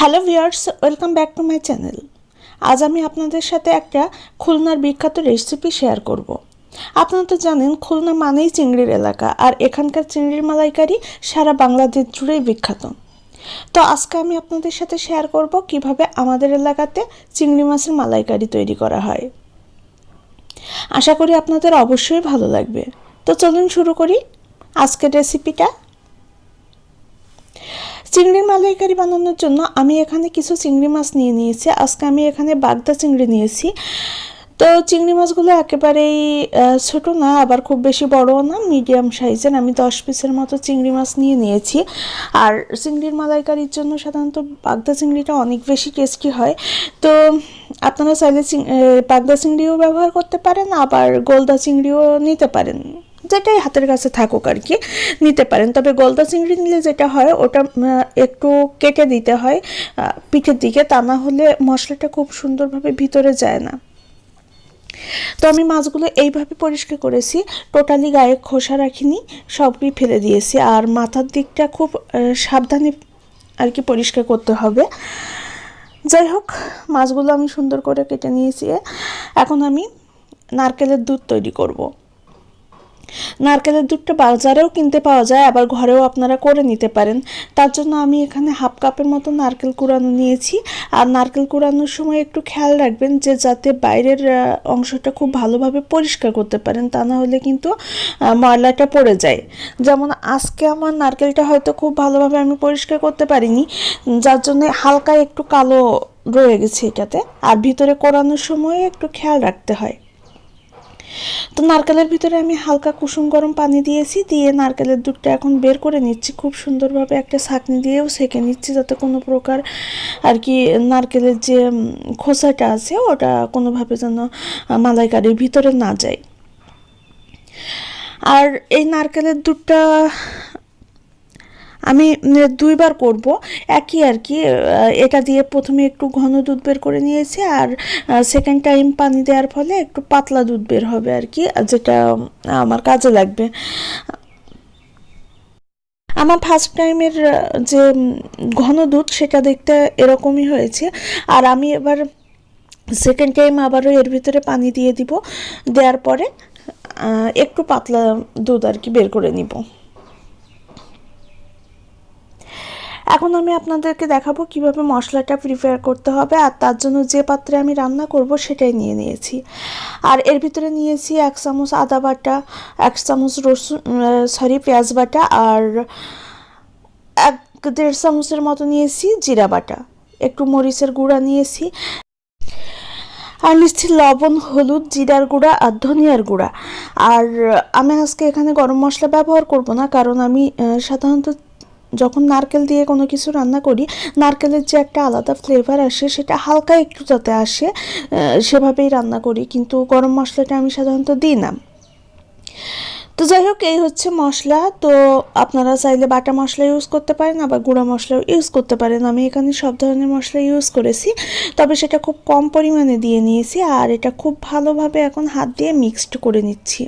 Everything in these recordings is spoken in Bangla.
Hello viewers, welcome back to my channel. আজ আমি আপনাদের সাথে একটা খুলনার বিখ্যাত রেসিপি শেয়ার করব। আপনারা তো জানেন খুলনা মানেই চিংড়ির এলাকা, আর এখানকার চিংড়ির মালাইকারি সারা বাংলাদেশ জুড়েই বিখ্যাত। তো আজকে আমি আপনাদের সাথে শেয়ার করব কিভাবে আমাদের এলাকাতে চিংড়ি মাছের মালাইকারি তৈরি করা হয়। আশা করি আপনাদের অবশ্যই ভালো লাগবে। তো চলুন শুরু করি আজকের রেসিপিটা। চিংড়ি মালাইকারি বানানোর জন্য আমি এখানে কিছু চিংড়ি মাছ নিয়ে নিয়েছি। আজকে আমি এখানে বাগদা চিংড়ি নিয়েছি। তো চিংড়ি মাছগুলো একেবারেই ছোট না, আবার খুব বেশি বড়ও না, মিডিয়াম সাইজের। আমি 10 পিসের মতো চিংড়ি মাছ নিয়েছি। আর চিংড়ির মালাইকারির জন্য সাধারণত বাগদা চিংড়িটা অনেক বেশি টেস্টি হয়। তো আপনারা চাইলে বাগদা চিংড়িও ব্যবহার করতে পারেন, আবার গলদা চিংড়িও নিতে পারেন, যেটাই হাতের কাছে থাকুক আর কি নিতে পারেন। তবে গলদা চিংড়ি নিলে যেটা হয়, ওটা একটু কেটে দিতে হয় পিঠের দিকে, তা না হলে মশলাটা খুব সুন্দরভাবে ভিতরে যায় না। তো আমি মাছগুলো এইভাবে পরিষ্কার করেছি, টোটালি গায়ে খোসা রাখিনি, সবই ফেলে দিয়েছি। আর মাথার দিকটা খুব সাবধানে আর কি পরিষ্কার করতে হবে। যাই হোক, মাছগুলো আমি সুন্দর করে কেটে নিয়েছি। এখন আমি নারকেলের দুধ তৈরি করব। নারকেলের দুধটা বাজারেও কিনতে পাওয়া যায়, আবার ঘরেও আপনারা করে নিতে পারেন। তার জন্য আমি এখানে হাফ কাপের মতো নারকেল কুড়ানো নিয়েছি। আর নারকেল কুড়ানোর সময় একটু খেয়াল রাখবেন যে যাতে বাইরের অংশটা খুব ভালোভাবে পরিষ্কার করতে পারেন, তা না হলে কিন্তু ময়লাটা পড়ে যায়। যেমন আজকে আমার নারকেলটা হয়তো খুব ভালোভাবে আমি পরিষ্কার করতে পারিনি, যার জন্য হালকা একটু কালো রয়ে গেছে এটাতে। আর ভিতরে কোরানোর সময় একটু খেয়াল রাখতে হয়। তো নারকেলের ভিতরে আমি হালকা কুসুম গরম পানি দিয়েছি, দিয়ে নারকেলের দুধটা এখন বের করে নিচ্ছি। খুব সুন্দরভাবে একটা ছাঁকনি দিয়েও সেঁকে নিচ্ছি, যাতে কোনো প্রকার আর কি নারকেলের যে খোসাটা আছে ওটা কোনোভাবে যেন মালাইকারির ভিতরে না যায়। আর এই নারকেলের দুধটা আমি 2বার করব একই আর কি। এটা দিয়ে প্রথমে একটু ঘন দুধ বের করে নিয়েছি, আর সেকেন্ড টাইম পানি দেওয়ার ফলে একটু পাতলা দুধ বের হবে আর কি, যেটা আমার কাজে লাগবে। আমার ফার্স্ট টাইমের যে ঘন দুধ সেটা দেখতে এরকমই হয়েছে। আর আমি এবার সেকেন্ড টাইম আবারও এর ভিতরে পানি দিয়ে দিব, দেওয়ার পরে একটু পাতলা দুধ আর কি বের করে নিব। এখন আমি আপনাদেরকে দেখাবো কিভাবে মশলাটা প্রিপেয়ার করতে হবে। আর তার জন্য যে পাত্রে আমি রান্না করব সেটাই নিয়ে নিয়েছি। আর এর ভিতরে নিয়েছি 1 চামচ আদা বাটা, 1 চামচ পেঁয়াজ বাটা, আর 1-1.5 চামচের মতো নিয়েছি জিরা বাটা, একটু মরিচের গুঁড়া নিয়েছি, আর নিচ্ছি লবণ, হলুদ, জিরার গুঁড়া আর ধনিয়ার গুঁড়া। আর আমি আজকে এখানে গরম মশলা ব্যবহার করব না, কারণ আমি সাধারণত যখন নারকেল দিয়ে কোনো কিছু রান্না করি, নারকেলের যে একটা আলাদা ফ্লেভার আসে সেটা হালকা একটু যাতে আসে সেভাবেই রান্না করি, কিন্তু গরম মশলাটা আমি সাধারণত দিই না। তো যাই হোক, এই হচ্ছে মশলা। তো আপনারা চাইলে বাটা মশলা ইউজ করতে পারেন, আবার গুঁড়া মশলাও ইউজ করতে পারেন। আমি এখানে সব ধরনের মশলা ইউজ করেছি, তবে সেটা খুব কম পরিমাণে দিয়ে নিয়েছি। আর এটা খুব ভালোভাবে এখন হাত দিয়ে মিক্সড করে নিচ্ছি।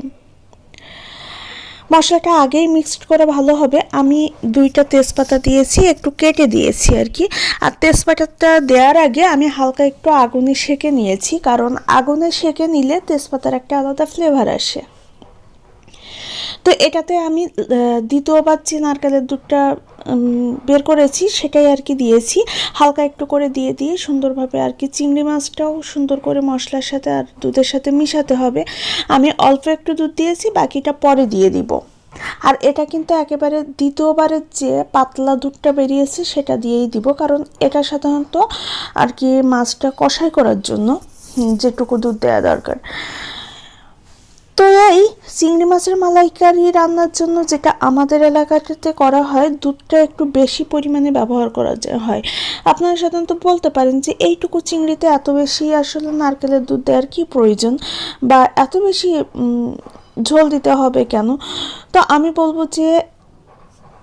মশলাটা আগেই মিক্সড করে ভালো হবে। আমি 2টা তেজপাতা দিয়েছি, একটু কেটে দিয়েছি আর কি। আর তেজপাতাটা দেওয়ার আগে আমি হালকা একটু আগুনে সেঁকে নিয়েছি, কারণ আগুনে সেঁকে নিলে তেজপাতার একটা আলাদা ফ্লেভার আসে। তো এটাতে আমি দ্বিতীয়বার যে নারকেলের দুধটা বের করেছি সেটাই আর কি দিয়েছি, হালকা একটু করে দিয়ে সুন্দরভাবে আর কি চিংড়ি মাছটাও সুন্দর করে মশলার সাথে আর দুধের সাথে মিশাতে হবে। আমি অল্প একটু দুধ দিয়েছি, বাকিটা পরে দিয়ে দিব। আর এটা কিন্তু একেবারে দ্বিতীয়বারের যে পাতলা দুধটা বেরিয়েছে সেটা দিয়েই দিব, কারণ এটা সাধারণত আর কি মাছটা কষাই করার জন্য যেটুকু দুধ দেওয়া দরকার। তো এই চিংড়ি মাছের মালাইকারি রান্নার জন্য যেটা আমাদের এলাকাতে করা হয়, দুধটা একটু বেশি পরিমাণে ব্যবহার করা হয়। আপনারা সাধারণত বলতে পারেন যে এইটুকু চিংড়িতে এত বেশি আসলে নারকেলের দুধ দেওয়ার কী প্রয়োজন, বা এত বেশি ঝোল দিতে হবে কেন। তো আমি বলবো যে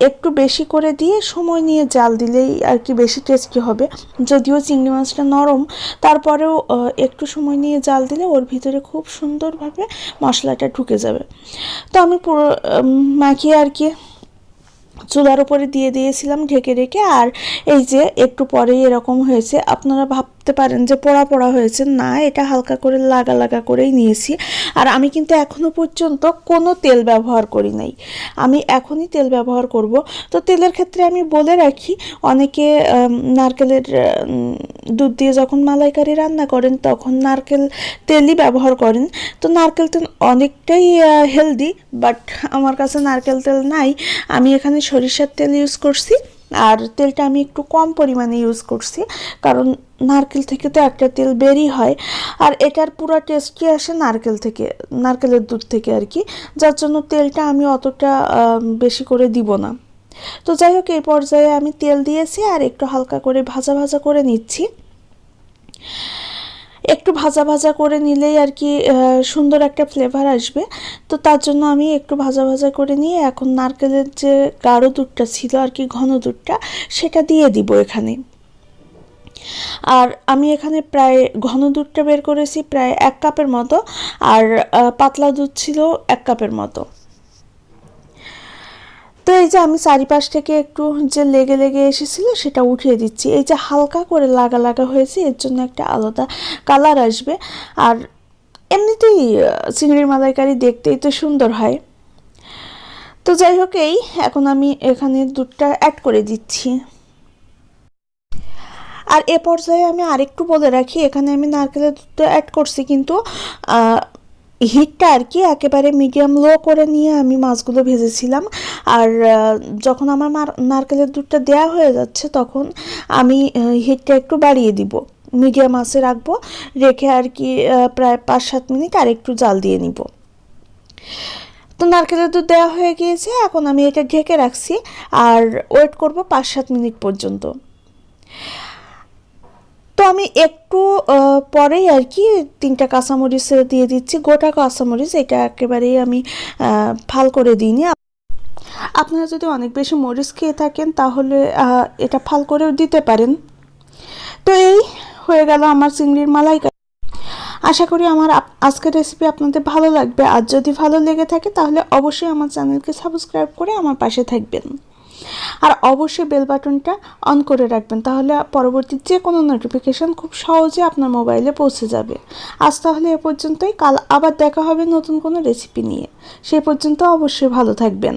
একটু বেশি করে দিয়ে সময় নিয়ে জাল দিলেই আর কি বেশি টেস্টি হবে। যদিও চিংড়ি মাছটা নরম, তারপরেও একটু সময় নিয়ে জাল দিলে ওর ভিতরে খুব সুন্দরভাবে মশলাটা ঢুকে যাবে। তো আমি পুরো মাখিয়ে আর কি চুলার উপরে দিয়ে দিয়েছিলাম ঢেকে রেখে। আর এই যে একটু পরেই এরকম হয়েছে। আপনারা ভাবতে পারেন যে পোড়া পোড়া হয়েছে, না, এটা হালকা করে লাগা লাগা করেই নিয়েছি। আর আমি কিন্তু এখনো পর্যন্ত কোনো তেল ব্যবহার করি নাই, আমি এখনই তেল ব্যবহার করব। তো তেলের ক্ষেত্রে আমি বলে রাখি, অনেকে নারকেলের দুধ দিয়ে যখন মালাইকারি রান্না করেন তখন নারকেল তেলই ব্যবহার করেন। তো নারকেল তেল অনেকটাই হেলদি, বাট আমার কাছে নারকেল তেল নাই, আমি এখানে সরিষার তেল ইউজ করছি। আর তেলটা আমি একটু কম পরিমাণে ইউজ করছি, কারণ নারকেল থেকে তো একটা তেল বেরই হয়। আর এটার পুরো টেস্টই আসে নারকেল থেকে, নারকেলের দুধ থেকে আর কি, যার জন্য তেলটা আমি অতটা বেশি করে দিব না। তো যাই হোক, এই পর্যায়ে আমি তেল দিয়েছি আর একটু হালকা করে ভাজা ভাজা করে নিচ্ছি। একটু ভাজা ভাজা করে নিলেই আর কি সুন্দর একটা ফ্লেভার আসবে। তো তার জন্য আমি একটু ভাজা ভাজা করে নিয়ে এখন নারকেলের যে গাঢ় দুধটা ছিল আর কি, ঘন দুধটা, সেটা দিয়ে দিব এখানে। আর আমি এখানে প্রায় ঘন দুধটা বের করেছি প্রায় 1 কাপের মতো, আর পাতলা দুধ ছিল 1 কাপের মতো। তো এই যে আমি চারিপাশ থেকে একটু যে লেগে লেগে এসেছিল সেটা উঠিয়ে দিচ্ছি। এই যে হালকা করে লাগা লাগা হয়েছে, এর জন্য একটা আলাদা কালার আসবে। আর এমনিতেই চিংড়ির মালাইকারি দেখতেই তো সুন্দর হয়। তো যাই হোক, এই এখন আমি এখানে দুধটা অ্যাড করে দিচ্ছি। আর এ পর্যায়ে আমি আরেকটু বলে রাখি, এখানে আমি নারকেলের দুধটা অ্যাড করছি, কিন্তু হিটটা আর কি একেবারে মিডিয়াম লো করে নিয়ে আমি মাছগুলো ভেজেছিলাম। আর যখন আমার নারকেলের দুধটা দেয়া হয়ে যাচ্ছে তখন আমি হিটটা একটু বাড়িয়ে দিব, মিডিয়াম আঁচে রাখবো, রেখে আর কি প্রায় 5-7 মিনিট আর একটু জাল দিয়ে নিব। তো নারকেলের দুধ দেওয়া হয়ে গিয়েছে, এখন আমি এটা ঢেকে রাখছি আর ওয়েট করব 5-7 মিনিট পর্যন্ত। তো আমি একটু পরেই আর কি 3টা কাঁচামরিচ দিয়ে দিচ্ছি, গোটা কাঁচামরিচ, এটা একেবারেই আমি ফাল করে দিইনি। আপনারা যদি অনেক বেশি মরিচ খেয়ে থাকেন তাহলে এটা ফাল করেও দিতে পারেন। তো এই হয়ে গেল আমার চিংড়ির মালাইকারি। আশা করি আমার আজকের রেসিপি আপনাদের ভালো লাগবে। আর যদি ভালো লেগে থাকে তাহলে অবশ্যই আমার চ্যানেলকে সাবস্ক্রাইব করে আমার পাশে থাকবেন। আর অবশ্যই বেল বাটনটা অন করে রাখবেন, তাহলে পরবর্তী যে কোনো নোটিফিকেশান খুব সহজে আপনার মোবাইলে পৌঁছে যাবে। আজ তাহলে এ পর্যন্তই, কাল আবার দেখা হবে নতুন কোনো রেসিপি নিয়ে। সেই পর্যন্ত অবশ্যই ভালো থাকবেন।